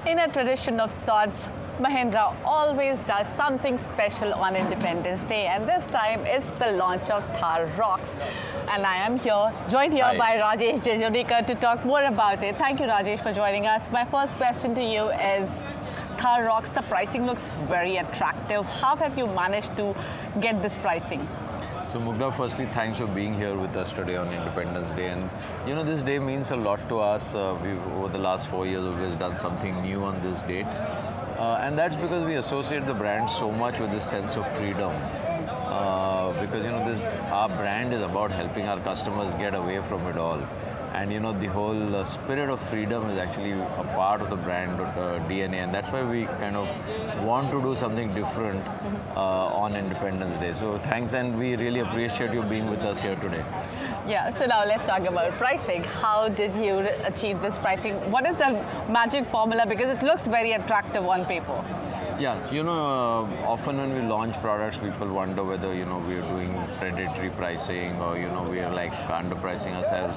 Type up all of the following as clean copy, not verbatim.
In a tradition of sorts, Mahindra always does something special on Independence Day, and this time it's the launch of Thar Rocks. And I am joined here Hi. by Rajesh Jejurikar to talk more about it. Thank you, Rajesh, for joining us. My first question to you is, Thar Rocks, the pricing looks very attractive. How have you managed to get this pricing? So Mugdha, firstly, thanks for being here with us today on Independence Day. And you know, this day means a lot to us. We've, over the last 4 years, always done something new on this date. And that's because we associate the brand so much with this sense of freedom. Because you know, our brand is about helping our customers get away from it all. And you know, the whole spirit of freedom is actually a part of the brand DNA, and that's why we kind of want to do something different on Independence Day. So thanks, and we really appreciate you being with us here today. Yeah, so now let's talk about pricing. How did you achieve this pricing? What is the magic formula? Because it looks very attractive on paper. Yeah, you know, often when we launch products, people wonder whether, you know, we're doing predatory pricing or, you know, we're like underpricing ourselves.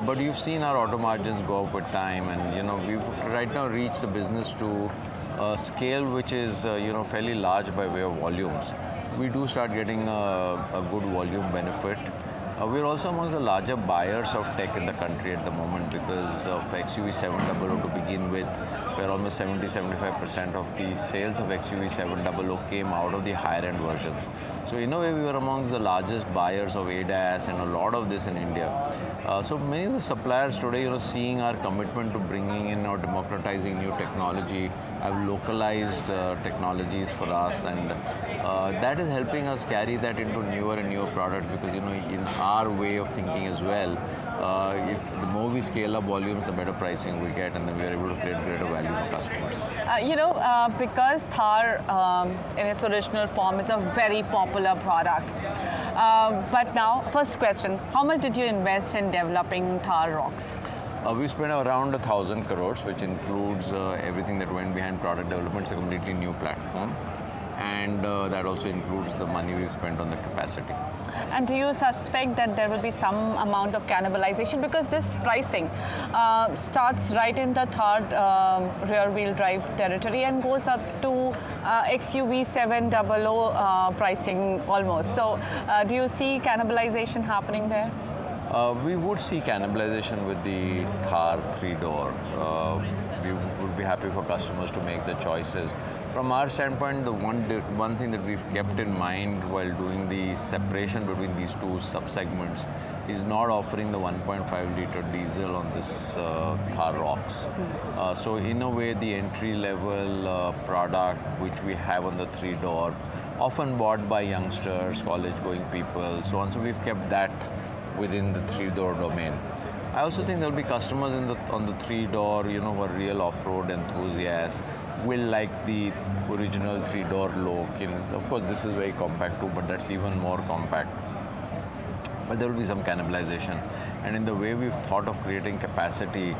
But you've seen our auto margins go up with time, and, you know, we've right now reached the business to a scale which is, you know, fairly large by way of volumes. We do start getting a good volume benefit. We're also among the larger buyers of tech in the country at the moment because of XUV700 to begin with, where almost 70-75% of the sales of XUV700 came out of the higher end versions. So in a way, we were amongst the largest buyers of ADAS and a lot of this in India. So many of the suppliers today, you know, seeing our commitment to bringing in or democratizing new technology, have localized technologies for us, and that is helping us carry that into newer and newer products because, you know, in our way of thinking as well, if the more we scale up volumes, the better pricing we get, and then we are able to create greater value for customers. Because Thar in its original form is a very popular product. But now, first question, how much did you invest in developing Thar Rocks? We spent around 1,000 crores, which includes everything that went behind product development. It's a completely new platform. And that also includes the money we've spent on the capacity. And do you suspect that there will be some amount of cannibalization? Because this pricing starts right in the third rear-wheel drive territory and goes up to XUV700 pricing almost. So do you see cannibalization happening there? We would see cannibalization with the Thar 3-door. We would be happy for customers to make the choices. From our standpoint, the one thing that we've kept in mind while doing the separation between these two sub-segments is not offering the 1.5 liter diesel on this Thar Rocks. So in a way, the entry-level product which we have on the 3-door, often bought by youngsters, college-going people, so on. So we've kept that within the 3-door domain. I also think there'll be customers on the 3-door, you know, who are real off-road enthusiasts, will like the original 3-door look. You know, of course, this is very compact too, but that's even more compact. But there will be some cannibalization. And in the way we've thought of creating capacity,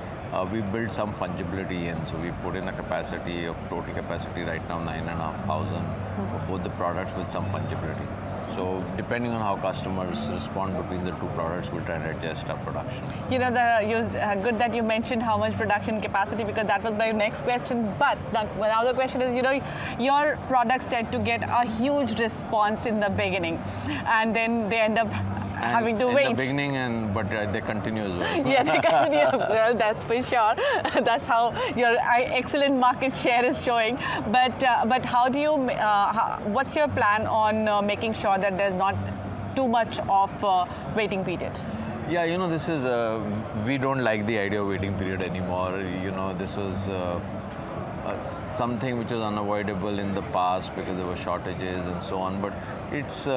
we built some fungibility in. So we put in a capacity of total capacity right now 9,500 for both the products with some fungibility. So depending on how customers respond between the two products, we'll try and adjust our production. You know, good that you mentioned how much production capacity, because that was my next question. But now the question is, you know, your products tend to get a huge response in the beginning, and then they end up having to wait. In the beginning, but they continue as well. Yeah, they continue. Well, that's for sure. That's how your excellent market share is showing. But how do you? What's your plan on making sure that there's not too much of waiting period? Yeah, you know, this is we don't like the idea of waiting period anymore. You know, this was something which was unavoidable in the past because there were shortages and so on. But it's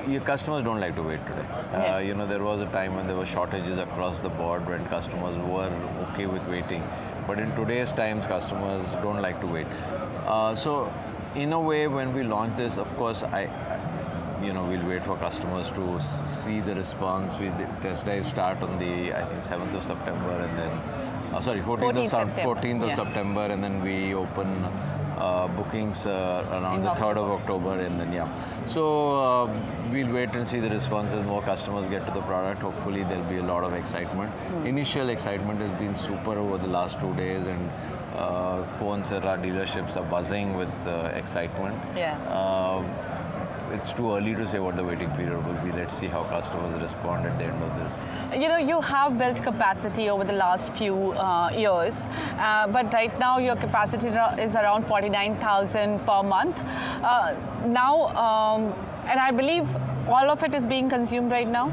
your customers don't like to wait today. Yeah. You know, there was a time when there were shortages across the board when customers were okay with waiting. But in today's times, customers don't like to wait. So, in a way, when we launch this, of course, we'll wait for customers to see the response. Test drive start on the, I think, 7th of September, and then, 14th of September, and then we open bookings around In the 3rd of October, and then So we'll wait and see the responses. More customers get to the product. Hopefully there'll be a lot of excitement. Initial excitement has been super over the last 2 days, and phones at our dealerships are buzzing with excitement. It's too early to say what the waiting period will be. Let's see how customers respond at the end of this. You know, you have built capacity over the last few years, but right now your capacity is around 49,000 per month. And I believe all of it is being consumed right now?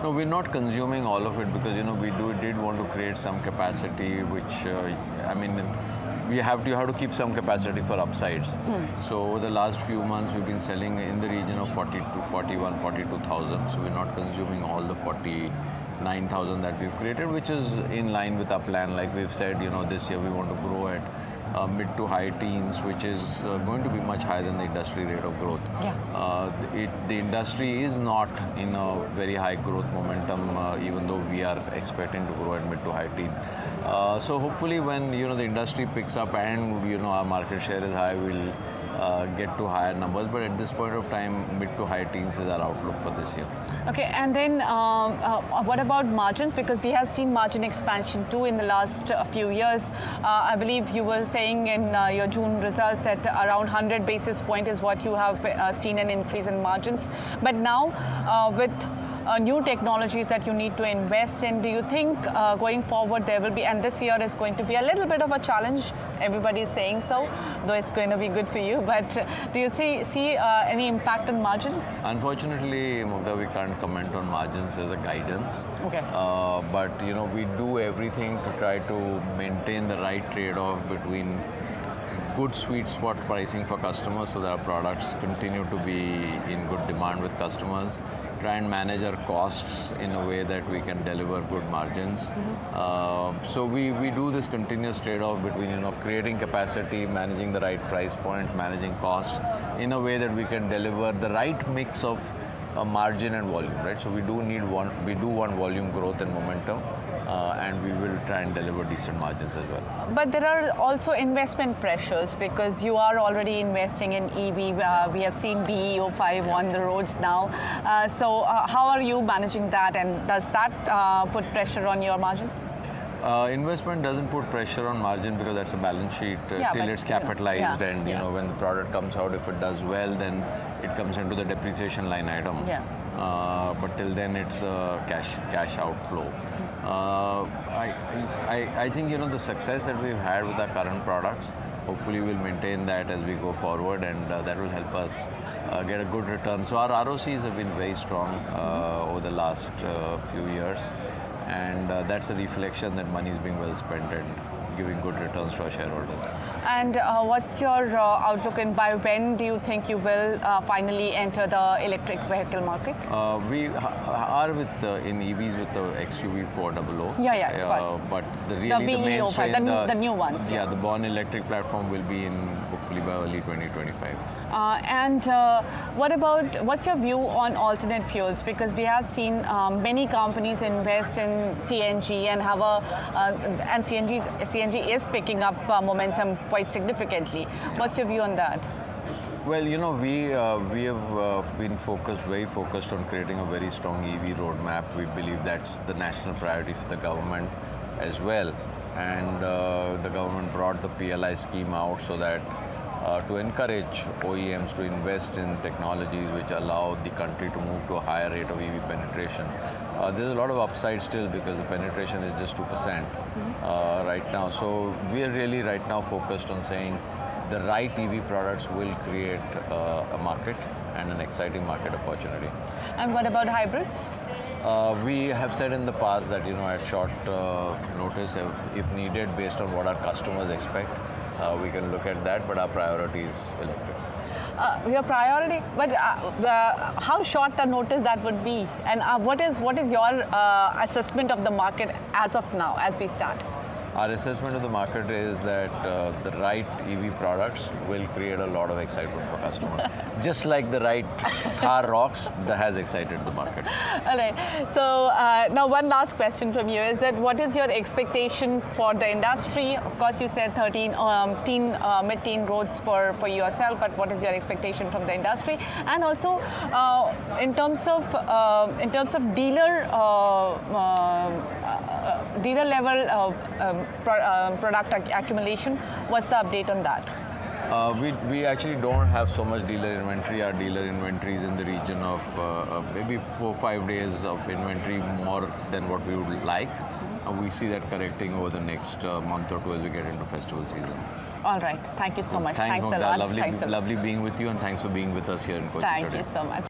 No, we're not consuming all of it because, we did want to create some capacity, which, you have to keep some capacity for upsides. So over the last few months, we've been selling in the region of 42,000. So we're not consuming all the 49,000 that we've created, which is in line with our plan. Like we've said, this year we want to grow at mid to high teens, which is going to be much higher than the industry rate of growth. The industry is not in a very high growth momentum, even though we are expecting to grow at mid to high teens. So hopefully when the industry picks up and our market share is high, we'll get to higher numbers. But at this point of time, mid to high teens is our outlook for this year. Okay, and then what about margins? Because we have seen margin expansion too in the last few years. I believe you were saying in your June results that around 100 basis point is what you have seen an increase in margins. But now with new technologies that you need to invest in, do you think going forward there will be, and this year is going to be a little bit of a challenge, everybody is saying so, though it's going to be good for you, but do you see any impact on margins? Unfortunately, Mugdha, we can't comment on margins as a guidance. Okay. But we do everything to try to maintain the right trade-off between good sweet spot pricing for customers so that our products continue to be in good demand with customers. Try and manage our costs in a way that we can deliver good margins. So we do this continuous trade-off between creating capacity, managing the right price point, managing costs in a way that we can deliver the right mix of margin and volume, right? So we do want volume growth and momentum, and we will try and deliver decent margins as well. But there are also investment pressures because you are already investing in EV. We have seen BE05 on the roads now. So how are you managing that, and does that put pressure on your margins? Investment doesn't put pressure on margin because that's a balance sheet till it's capitalized, and when the product comes out, if it does well, then it comes into the depreciation line item. But till then, it's a cash outflow. I think the success that we've had with our current products, hopefully we'll maintain that as we go forward, and that will help us get a good return. So our ROCs have been very strong over the last few years, and that's a reflection that money is being well spent and giving good returns to our shareholders. And what's your outlook, and by when do you think you will finally enter the electric vehicle market? We are in EVs with the XUV400. Of course. But the mainstream, the new ones. Yeah, the Born Electric platform will be in hopefully by early 2025. What's your view on alternate fuels? Because we have seen many companies invest in CNG and and CNG is picking up momentum quite significantly. What's your view on that? Well, we have been very focused on creating a very strong EV roadmap. We believe that's the national priority for the government as well. And the government brought the PLI scheme out so that to encourage OEMs to invest in technologies which allow the country to move to a higher rate of EV penetration. There's a lot of upside still because the penetration is just 2% right now. So we are really right now focused on saying the right EV products will create a market and an exciting market opportunity. And what about hybrids? We have said in the past that at short notice, if needed, based on what our customers expect, we can look at that, but our priority is electric. Your priority, but how short a notice that would be, and what is your assessment of the market as of now, as we start? Our assessment of the market is that the right EV products will create a lot of excitement for customers. Just like the right Thar Rocks that has excited the market. All right. So now one last question from you is that what is your expectation for the industry? Of course, you said mid-teen growths for yourself, but what is your expectation from the industry? And also in terms of dealer level product accumulation, what's the update on that? We actually don't have so much dealer inventory. Our dealer inventory is in the region of maybe 4-5 days of inventory more than what we would like. We see that correcting over the next month or two as we get into festival season. All right. Thank you so much. Thanks a lot. Lovely being with you, and thanks for being with us here in Kochi Thank today. you so much.